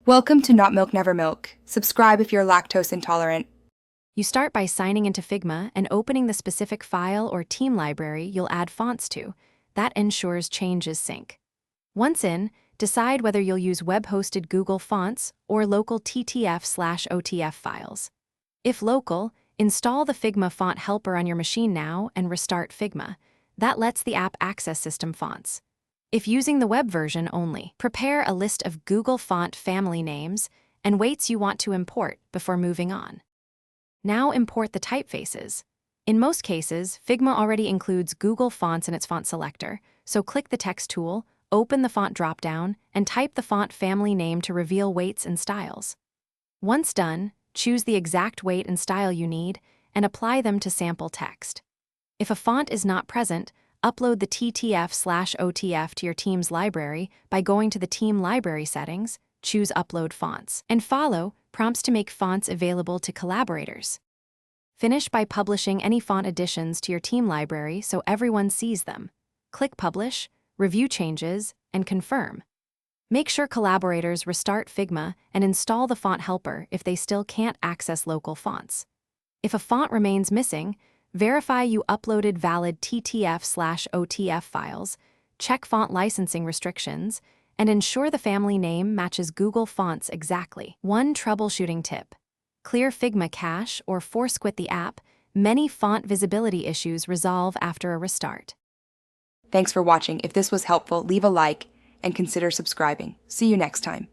Welcome to Not Milk Never Milk. Subscribe if you're lactose intolerant. You start by signing into Figma and opening the specific file or team library you'll add fonts to. That ensures changes sync. Once in, decide whether you'll use web-hosted Google Fonts or local TTF/OTF files. If local, install the Figma font helper on your machine now and restart Figma. That lets the app access system fonts. If using the web version only, prepare a list of Google font family names and weights you want to import before moving on. Now import the typefaces. In most cases, Figma already includes Google Fonts in its font selector, so click the text tool, open the font dropdown, and type the font family name to reveal weights and styles. Once done, choose the exact weight and style you need and apply them to sample text. If a font is not present, upload the TTF/OTF to your team's library by going to the Team Library settings, choose Upload Fonts, and follow prompts to make fonts available to collaborators. Finish by publishing any font additions to your team library so everyone sees them. Click Publish, review changes, and confirm. Make sure collaborators restart Figma and install the font helper if they still can't access local fonts. If a font remains missing, verify you uploaded valid TTF/OTF files, check font licensing restrictions, and ensure the family name matches Google Fonts exactly. One troubleshooting tip: clear Figma cache or force quit the app. Many font visibility issues resolve after a restart. Thanks for watching. If this was helpful, leave a like and consider subscribing. See you next time.